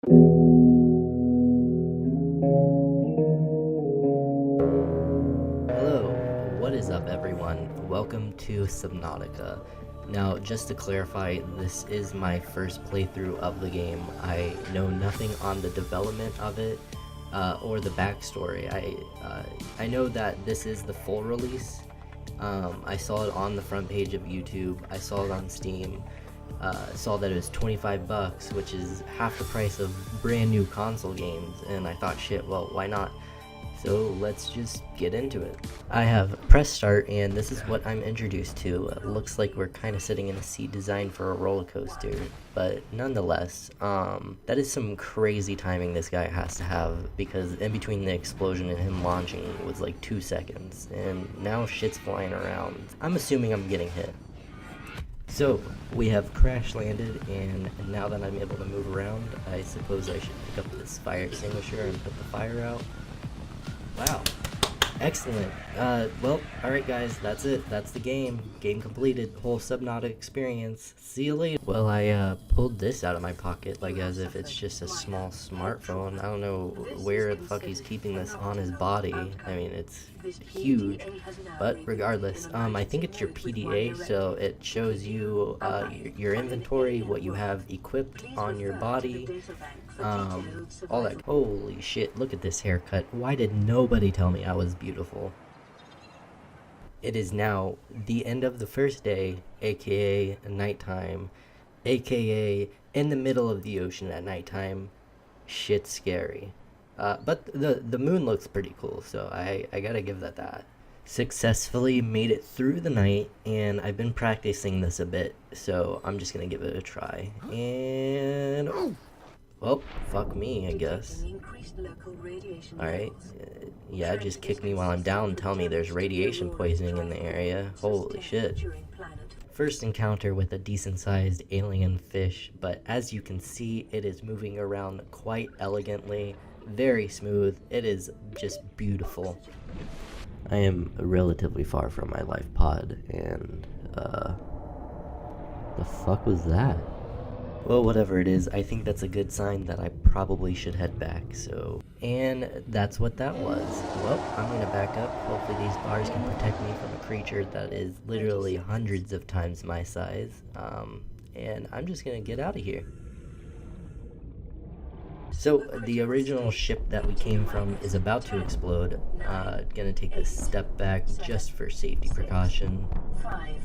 Hello, what is up everyone? Welcome to Subnautica. Now, just to clarify, this is my first playthrough of the game. I know nothing on the development of it or the backstory. I know that this is the full release. I saw it on the front page of YouTube. I saw it on Steam. Saw that it was 25 bucks, which is half the price of brand new console games, and I thought, shit, well, why not? So let's just get into it. I have pressed start, and this is what I'm introduced to. It looks like we're kind of sitting in a seat designed for a roller coaster, but nonetheless, that is some crazy timing this guy has to have, because in between the explosion and him launching was like 2 seconds, and now shit's flying around. I'm assuming I'm getting hit. So, we have crash landed, and now that I'm able to move around, I suppose I should pick up this fire extinguisher and put the fire out. Wow. Excellent. Well, alright guys, that's it. That's the game. Game completed. Whole Subnautica experience. See you later. Well, I pulled this out of my pocket, like as if it's just a small smartphone. I don't know where the fuck he's keeping this on his body. I mean, it's huge. But regardless, I think it's your PDA, so it shows you your inventory, what you have equipped on your body, all that. Holy shit, look at this haircut. Why did nobody tell me I was beautiful? It is now the end of the first day, aka nighttime, aka in the middle of the ocean at nighttime. Shit's scary. But the moon looks pretty cool, so I gotta give that. Successfully made it through the night, and I've been practicing this a bit, so I'm just gonna give it a try. And well, fuck me, I guess. Alright, yeah, just kick me while I'm down and tell me there's radiation poisoning in the area. Holy shit. First encounter with a decent-sized alien fish, but as you can see, it is moving around quite elegantly, very smooth. It is just beautiful. I am relatively far from my life pod, and, the fuck was that? Well, whatever it is, I think that's a good sign that I probably should head back, so... And that's what that was. Well, I'm gonna back up. Hopefully these bars can protect me from a creature that is literally hundreds of times my size. And I'm just gonna get out of here. So, the original ship that we came from is about to explode. Gonna take a step back just for safety precaution. 5.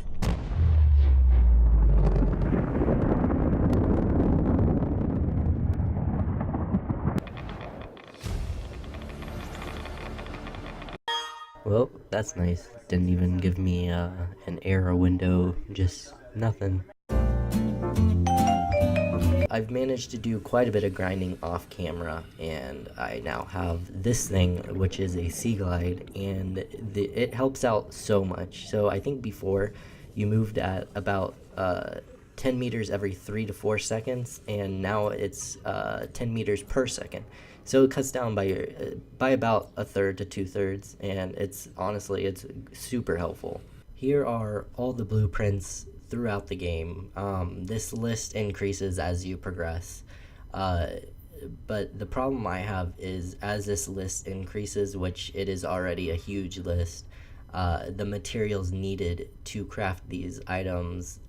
Well, that's nice. Didn't even give me an error window, just nothing. I've managed to do quite a bit of grinding off camera, and I now have this thing, which is a Sea Glide, and it helps out so much. So I think before you moved at about 10 meters every 3 to 4 seconds, and now it's 10 meters per second. So it cuts down by about 1/3 to 2/3, and it's super helpful. Here are all the blueprints throughout the game. This list increases as you progress, but the problem I have is as this list increases, which it is already a huge list, the materials needed to craft these items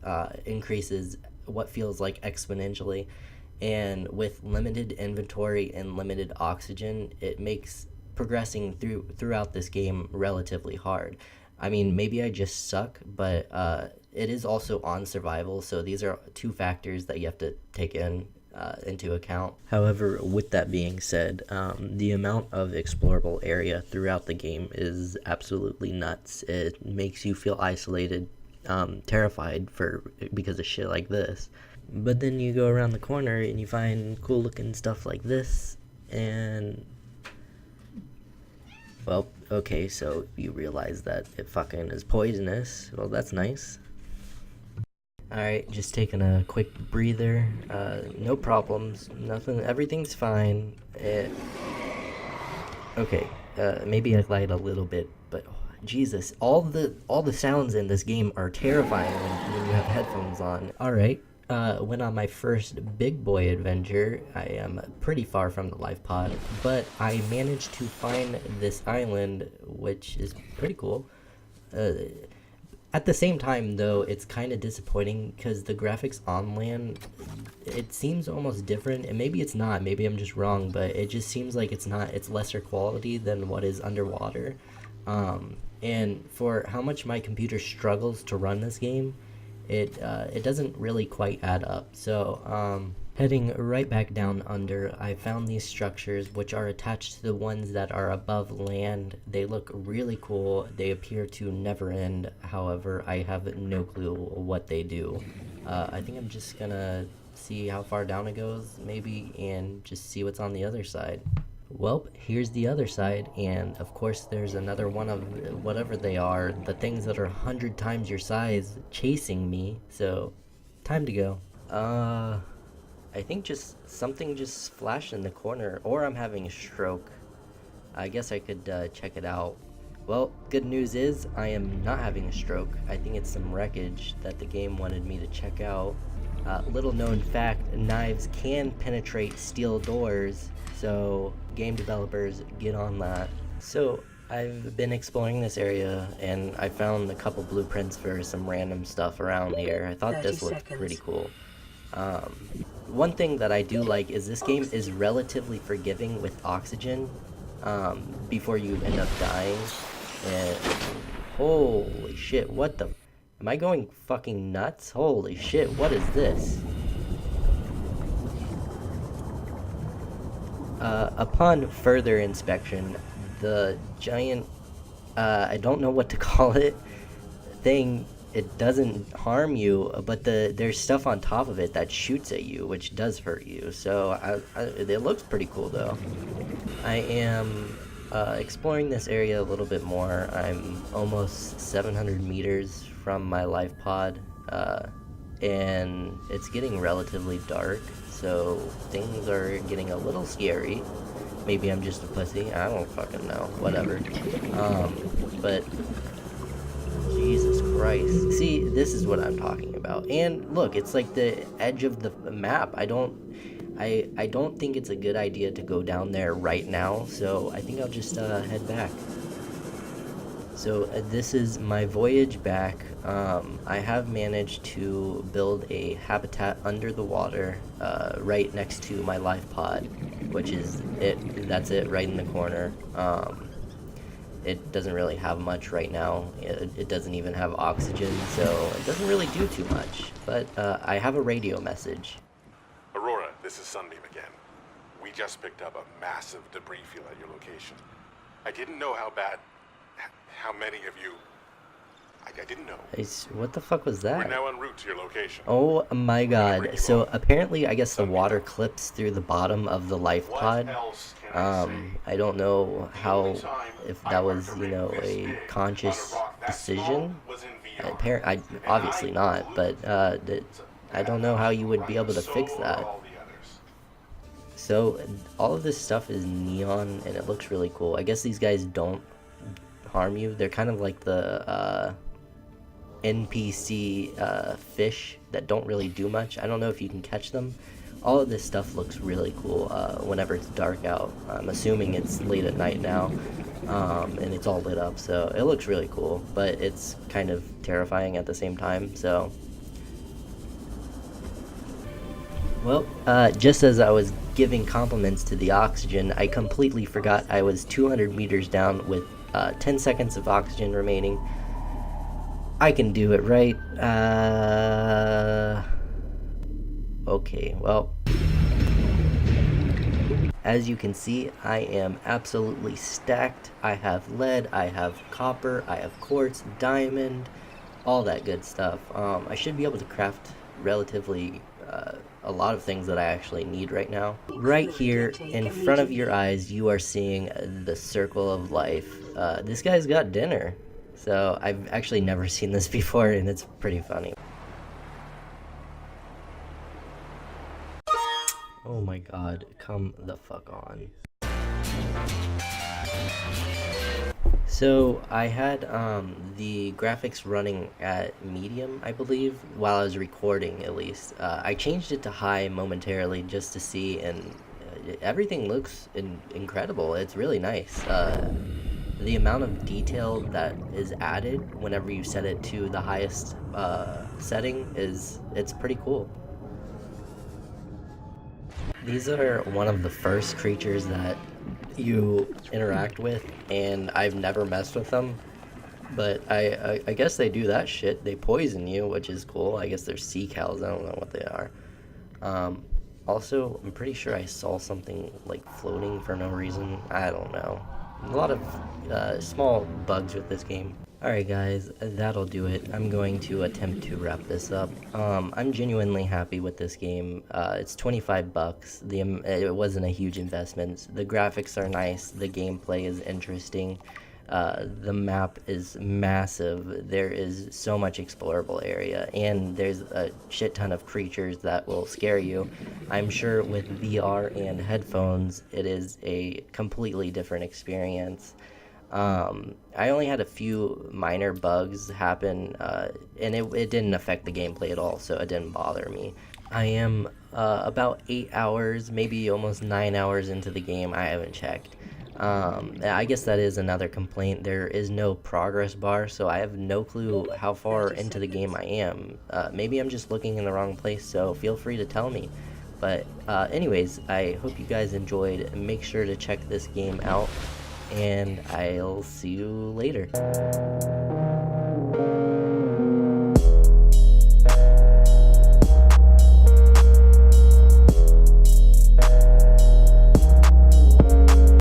increases what feels like exponentially. And with limited inventory and limited oxygen, it makes progressing throughout this game relatively hard. I mean, maybe I just suck, but it is also on survival, so these are two factors that you have to take into account. However, with that being said, the amount of explorable area throughout the game is absolutely nuts. It makes you feel isolated, terrified because of shit like this. But then you go around the corner and you find cool looking stuff like this, and well, okay, so you realize that it fucking is poisonous. Well, that's nice. Alright, just taking a quick breather. No problems, nothing, everything's fine. Okay, maybe I lied a little bit, but Jesus, all the sounds in this game are terrifying when you have headphones on. Alright, went on my first big boy adventure. I am pretty far from the life pod, but I managed to find this island, which is pretty cool. At the same time, though, it's kind of disappointing because the graphics on land, it seems almost different, and maybe it's not, maybe I'm just wrong, but it just seems like it's lesser quality than what is underwater. And for how much my computer struggles to run this game, it doesn't really quite add up. So heading right back down under, I found these structures which are attached to the ones that are above land. They look really cool. They appear to never end. However, I have no clue what they do. I think I'm just gonna see how far down it goes, maybe, and just see what's on the other side. Well, here's the other side, and of course there's another one of whatever they are, the things that are 100 times your size chasing me, so time to go. I think just something just flashed in the corner, or I'm having a stroke. I guess I could check it out. Well, good news is I am not having a stroke. I think it's some wreckage that the game wanted me to check out. Little known fact, knives can penetrate steel doors, so game developers, get on that. So I've been exploring this area and I found a couple blueprints for some random stuff around here. I thought this looked pretty cool. One thing that I do like is this game is relatively forgiving with oxygen before you end up dying. And holy shit, what the... Am I going fucking nuts? Holy shit, what is this? Upon further inspection, the giant, I don't know what to call it, thing, it doesn't harm you, but there's stuff on top of it that shoots at you, which does hurt you. So it looks pretty cool though. I am exploring this area a little bit more. I'm almost 700 meters from my life pod, and it's getting relatively dark, so things are getting a little scary. Maybe I'm just a pussy, I don't fucking know, whatever. But Jesus Christ. See, this is what I'm talking about. And look, it's like the edge of the map. I don't think it's a good idea to go down there right now, so I think I'll just head back. So this is my voyage back. I have managed to build a habitat under the water right next to my life pod, which is it. That's it right in the corner. It doesn't really have much right now. It doesn't even have oxygen, so it doesn't really do too much. But I have a radio message. Aurora, this is Sunbeam again. We just picked up a massive debris field at your location. I didn't know how many of you... I didn't know. What the fuck was that? We're now en route to your location. Oh my god. So apparently I guess the water clips through the bottom of the life pod. I don't know how, if that was, you know, a conscious decision. Obviously not, but I don't know how you would be able to fix that. So all of this stuff is neon and it looks really cool. I guess these guys don't harm you. They're kind of like the NPC fish that don't really do much. I don't know if you can catch them. All of this stuff looks really cool whenever it's dark out. I'm assuming it's late at night now, and it's all lit up, so it looks really cool, but it's kind of terrifying at the same time. So well, just as I was giving compliments to the oxygen, I completely forgot I was 200 meters down with 10 seconds of oxygen remaining. I can do it, right? Okay, well, as you can see, I am absolutely stacked. I have lead, I have copper, I have quartz, diamond, all that good stuff. I should be able to craft relatively a lot of things that I actually need right now. Right here in front of your eyes, you are seeing the circle of life. This guy's got dinner. So I've actually never seen this before, and it's pretty funny. Oh my god, come the fuck on. So I had the graphics running at medium, I believe, while I was recording at least. I changed it to high momentarily just to see, and everything looks incredible. It's really nice. The amount of detail that is added whenever you set it to the highest setting it's pretty cool. These are one of the first creatures that you interact with, and I've never messed with them. But I guess they do that shit. They poison you, which is cool. I guess they're sea cows. I don't know what they are. Um, Also, I'm pretty sure I saw something like floating for no reason. I don't know. A lot of small bugs with this game. Alright guys, that'll do it. I'm going to attempt to wrap this up. I'm genuinely happy with this game. It's 25 bucks. It wasn't a huge investment. The graphics are nice. The gameplay is interesting. The map is massive. There is so much explorable area, and there's a shit ton of creatures that will scare you. I'm sure with VR and headphones, it is a completely different experience. I only had a few minor bugs happen, and it didn't affect the gameplay at all, so it didn't bother me. I am about 8 hours, maybe almost 9 hours into the game. I haven't checked. I guess that is another complaint. There is no progress bar, so I have no clue how far into the game I am. Maybe I'm just looking in the wrong place, so feel free to tell me. But anyways, I hope you guys enjoyed. Make sure to check this game out, and I'll see you later.